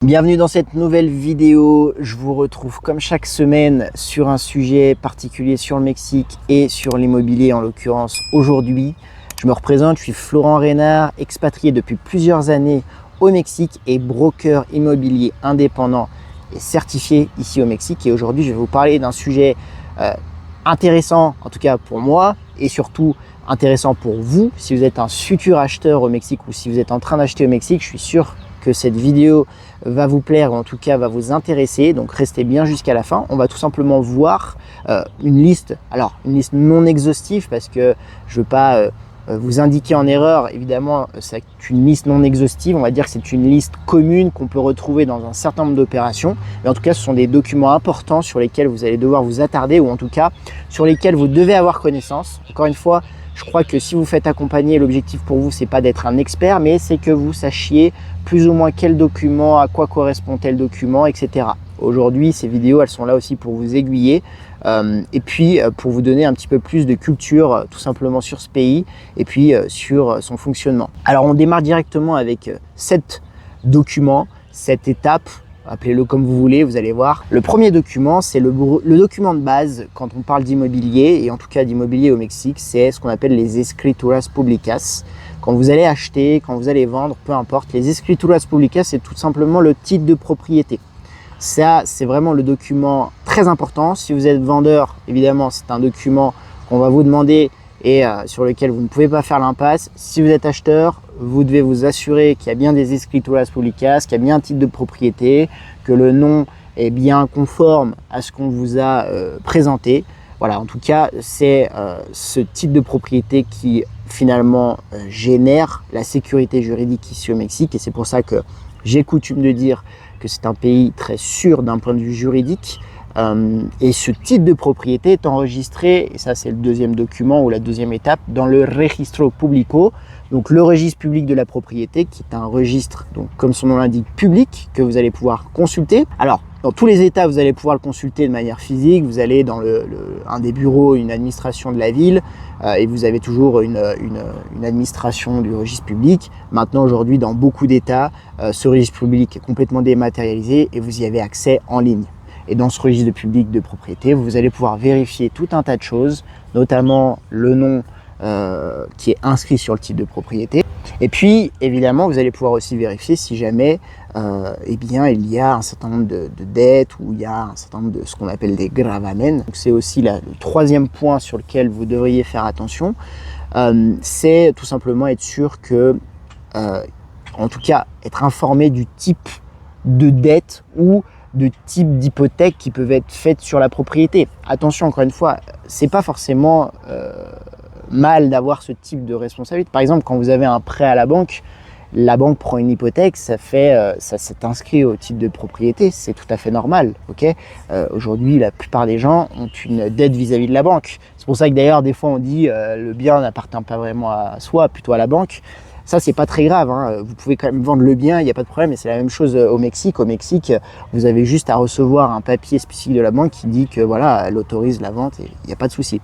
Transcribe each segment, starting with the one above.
Bienvenue dans cette nouvelle vidéo. Je vous retrouve comme chaque semaine sur un sujet particulier sur le Mexique et sur l'immobilier en l'occurrence aujourd'hui. Je me représente, je suis Florent Reynard, expatrié depuis plusieurs années au Mexique et broker immobilier indépendant et certifié ici au Mexique. Et aujourd'hui, je vais vous parler d'un sujet intéressant, en tout cas pour moi, et surtout intéressant pour vous. Si vous êtes un futur acheteur au Mexique ou si vous êtes en train d'acheter au Mexique, je suis sûr que cette vidéo va vous plaire ou en tout cas va vous intéresser, donc restez bien jusqu'à la fin. On va tout simplement voir une liste, alors une liste non exhaustive parce que je ne veux pas vous indiquer en erreur, évidemment c'est une liste non exhaustive, on va dire que c'est une liste commune qu'on peut retrouver dans un certain nombre d'opérations, mais en tout cas ce sont des documents importants sur lesquels vous allez devoir vous attarder ou en tout cas sur lesquels vous devez avoir connaissance. Encore une fois, je crois que si vous faites accompagner, l'objectif pour vous, c'est pas d'être un expert, mais c'est que vous sachiez plus ou moins quel document, à quoi correspond tel document, etc. Aujourd'hui, ces vidéos, elles sont là aussi pour vous aiguiller et puis pour vous donner un petit peu plus de culture tout simplement sur ce pays et puis sur son fonctionnement. Alors, on démarre directement avec 7 documents, 7 étapes. Appelez-le comme vous voulez, vous allez voir. Le premier document, c'est le document de base quand on parle d'immobilier, et en tout cas d'immobilier au Mexique, c'est ce qu'on appelle les escrituras publicas. Quand vous allez acheter, quand vous allez vendre, peu importe, les escrituras publicas, c'est tout simplement le titre de propriété. Ça, c'est vraiment le document très important. Si vous êtes vendeur, évidemment, c'est un document qu'on va vous demander et sur lequel vous ne pouvez pas faire l'impasse. Si vous êtes acheteur, vous devez vous assurer qu'il y a bien des escrituras publicas, qu'il y a bien un titre de propriété, que le nom est bien conforme à ce qu'on vous a présenté. Voilà, en tout cas, c'est ce titre de propriété qui finalement génère la sécurité juridique ici au Mexique et c'est pour ça que j'ai coutume de dire que c'est un pays très sûr d'un point de vue juridique. Et ce titre de propriété est enregistré, et ça c'est le deuxième document ou la deuxième étape, dans le Registro Público, donc le registre public de la propriété, qui est un registre, donc comme son nom l'indique, public, que vous allez pouvoir consulter. Alors, dans tous les états, vous allez pouvoir le consulter de manière physique, vous allez dans un des bureaux, une administration de la ville, et vous avez toujours une administration du registre public. Maintenant, aujourd'hui, dans beaucoup d'états, ce registre public est complètement dématérialisé et vous y avez accès en ligne. Et dans ce registre public de propriété, vous allez pouvoir vérifier tout un tas de choses, notamment le nom qui est inscrit sur le titre de propriété. Et puis, évidemment, vous allez pouvoir aussi vérifier si jamais eh bien, il y a un certain nombre de dettes ou il y a un certain nombre de ce qu'on appelle des gravamen. C'est aussi le troisième point sur lequel vous devriez faire attention. C'est tout simplement être sûr que, en tout cas, être informé du type de dette ou de type d'hypothèques qui peuvent être faites sur la propriété. Attention, encore une fois, c'est pas forcément mal d'avoir ce type de responsabilité. Par exemple, quand vous avez un prêt à la banque prend une hypothèque, ça s'est inscrit au titre de propriété, c'est tout à fait normal. Okay, aujourd'hui, la plupart des gens ont une dette vis-à-vis de la banque. C'est pour ça que d'ailleurs, des fois, on dit le bien n'appartient pas vraiment à soi, plutôt à la banque. Ça, c'est pas très grave, hein. Vous pouvez quand même vendre le bien, il n'y a pas de problème. Et c'est la même chose au Mexique. Au Mexique, vous avez juste à recevoir un papier spécifique de la banque qui dit que voilà, elle autorise la vente et il n'y a pas de souci.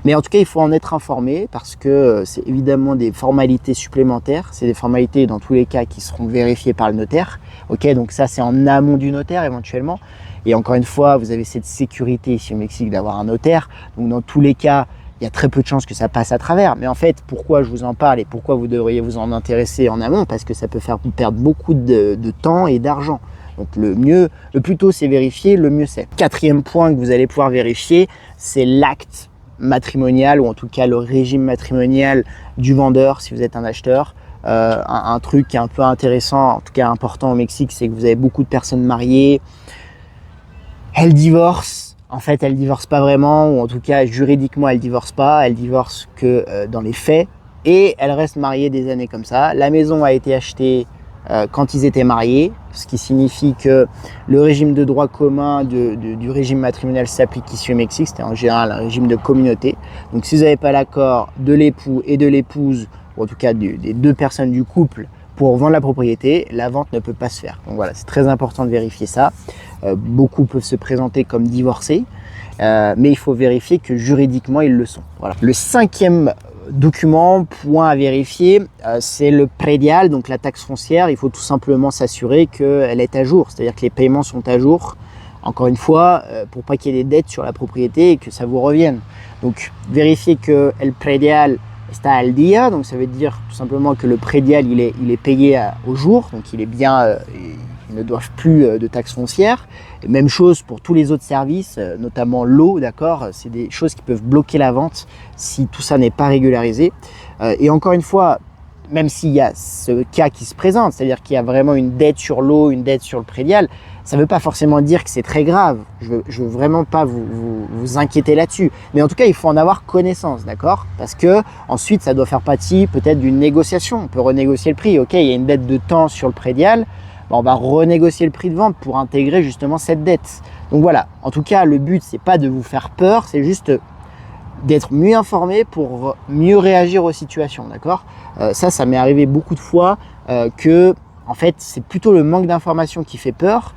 Mais en tout cas, il faut en être informé parce que c'est évidemment des formalités supplémentaires. C'est des formalités dans tous les cas qui seront vérifiées par le notaire. Ok, donc ça, c'est en amont du notaire éventuellement. Et encore une fois, vous avez cette sécurité ici au Mexique d'avoir un notaire. Donc dans tous les cas, il y a très peu de chances que ça passe à travers. Mais en fait, pourquoi je vous en parle et pourquoi vous devriez vous en intéresser en amont? Parce que ça peut faire perdre beaucoup de temps et d'argent. Donc le plus tôt c'est vérifié, le mieux c'est. Quatrième point que vous allez pouvoir vérifier, c'est l'acte matrimonial ou en tout cas le régime matrimonial du vendeur si vous êtes un acheteur. Un truc qui est un peu intéressant, en tout cas important au Mexique, c'est que vous avez beaucoup de personnes mariées. Elles divorcent. En fait, elle ne divorce pas vraiment, ou en tout cas, juridiquement, elle ne divorce pas. Elle divorce que dans les faits. Et elle reste mariée des années comme ça. La maison a été achetée quand ils étaient mariés, ce qui signifie que le régime de droit commun du régime matrimonial s'applique ici au Mexique. C'était en général un régime de communauté. Donc, si vous n'avez pas l'accord de l'époux et de l'épouse, ou en tout cas des deux personnes du couple, pour vendre la propriété, la vente ne peut pas se faire. Donc voilà, c'est très important de vérifier ça. Beaucoup peuvent se présenter comme divorcés, mais il faut vérifier que juridiquement, ils le sont. Voilà. Le cinquième document, point à vérifier, c'est le prédial, donc la taxe foncière. Il faut tout simplement s'assurer qu'elle est à jour, c'est-à-dire que les paiements sont à jour. Encore une fois, pour pas qu'il y ait des dettes sur la propriété et que ça vous revienne. Donc, vérifiez que el predial está al día, donc ça veut dire tout simplement que le prédial il est payé au jour, donc il est bien, ils ne doivent plus de taxes foncières. Et même chose pour tous les autres services, notamment l'eau, d'accord, c'est des choses qui peuvent bloquer la vente si tout ça n'est pas régularisé. Et encore une fois, même s'il y a ce cas qui se présente, c'est-à-dire qu'il y a vraiment une dette sur l'eau, une dette sur le prédial, ça ne veut pas forcément dire que c'est très grave. Je veux vraiment pas vous inquiéter là-dessus. Mais en tout cas, il faut en avoir connaissance, d'accord? Parce que ensuite, ça doit faire partie peut-être d'une négociation. On peut renégocier le prix. Ok, il y a une dette de temps sur le prédial. Bon, on va renégocier le prix de vente pour intégrer justement cette dette. Donc voilà. En tout cas, le but, c'est pas de vous faire peur, c'est juste d'être mieux informé pour mieux réagir aux situations, d'accord? Ça m'est arrivé beaucoup de fois que en fait, c'est plutôt le manque d'information qui fait peur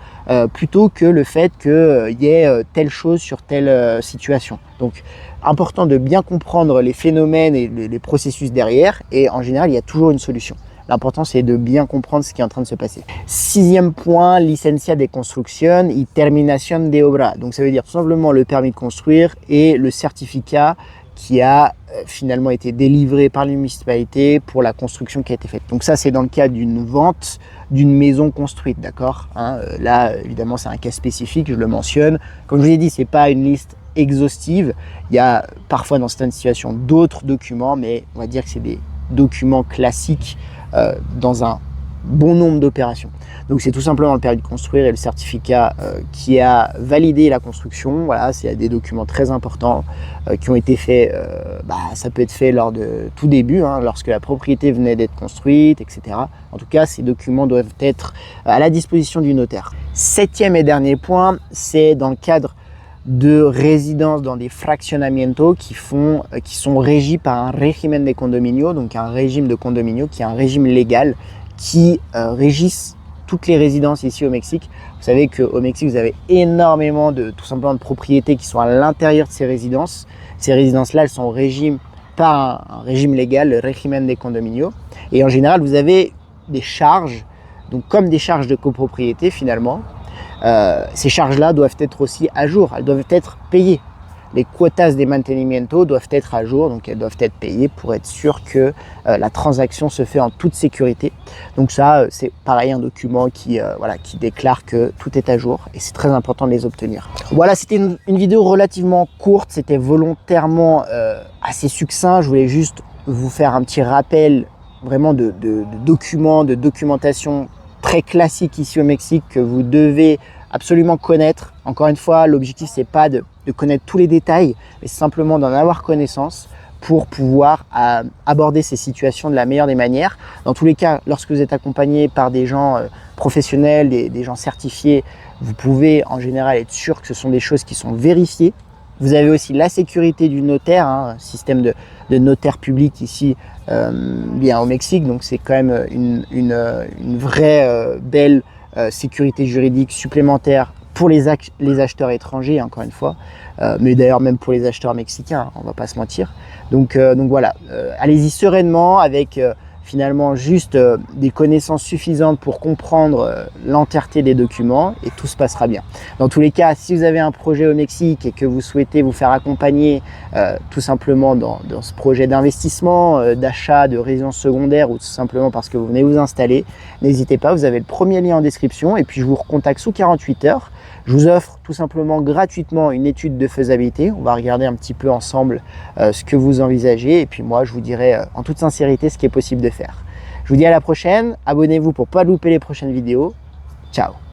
plutôt que le fait qu'il y ait telle chose sur telle situation. Donc, important de bien comprendre les phénomènes et les processus derrière et en général, il y a toujours une solution. L'important, c'est de bien comprendre ce qui est en train de se passer. 6e point, licencia de construcción y terminación de obra. Donc, ça veut dire tout simplement le permis de construire et le certificat qui a finalement été délivré par les municipalités pour la construction qui a été faite. Donc ça, c'est dans le cas d'une vente d'une maison construite, d'accord, hein, là, évidemment, c'est un cas spécifique, je le mentionne. Comme je vous ai dit, c'est pas une liste exhaustive. Il y a parfois dans certaines situations d'autres documents, mais on va dire que c'est des documents classiques dans un bon nombre d'opérations. Donc c'est tout simplement le permis de construire et le certificat qui a validé la construction. Voilà, c'est des documents très importants qui ont été faits, ça peut être fait lors de tout début, hein, lorsque la propriété venait d'être construite, etc. En tout cas, ces documents doivent être à la disposition du notaire. 7e et dernier point, c'est dans le cadre de résidences dans des fraccionamientos qui sont régis par un régimen de condominio, donc un régime de condominio qui est un régime légal qui régissent toutes les résidences ici au Mexique. Vous savez qu'au Mexique, vous avez énormément tout simplement de propriétés qui sont à l'intérieur de ces résidences. Ces résidences-là, elles sont régies par un régime légal, le régimen de condominio. Et en général, vous avez des charges, donc comme des charges de copropriété finalement. Ces charges-là doivent être aussi à jour, elles doivent être payées. Les quotas de mantenimiento doivent être à jour, donc elles doivent être payées pour être sûr que la transaction se fait en toute sécurité. Donc ça, c'est pareil, un document qui déclare que tout est à jour et c'est très important de les obtenir. Voilà, c'était une vidéo relativement courte, c'était volontairement assez succinct. Je voulais juste vous faire un petit rappel vraiment de documents, de documentation très classique ici au Mexique que vous devez absolument connaître. Encore une fois, l'objectif c'est pas de connaître tous les détails, mais simplement d'en avoir connaissance pour pouvoir aborder ces situations de la meilleure des manières. Dans tous les cas, lorsque vous êtes accompagné par des gens professionnels, des gens certifiés, vous pouvez en général être sûr que ce sont des choses qui sont vérifiées. Vous avez aussi la sécurité du notaire, hein, système de notaire public ici bien au Mexique, donc c'est quand même une vraie belle sécurité juridique supplémentaire pour les acheteurs étrangers, encore une fois, mais d'ailleurs même pour les acheteurs mexicains, on va pas se mentir. Donc voilà, allez-y sereinement avec finalement juste des connaissances suffisantes pour comprendre l'entièreté des documents et tout se passera bien. Dans tous les cas, si vous avez un projet au Mexique et que vous souhaitez vous faire accompagner tout simplement dans ce projet d'investissement, d'achat de résidence secondaire ou tout simplement parce que vous venez vous installer, n'hésitez pas, vous avez le premier lien en description et puis je vous recontacte sous 48 heures. Je vous offre tout simplement gratuitement une étude de faisabilité. On va regarder un petit peu ensemble ce que vous envisagez et puis moi je vous dirai en toute sincérité ce qui est possible de faire. Je vous dis à la prochaine, abonnez-vous pour ne pas louper les prochaines vidéos. Ciao!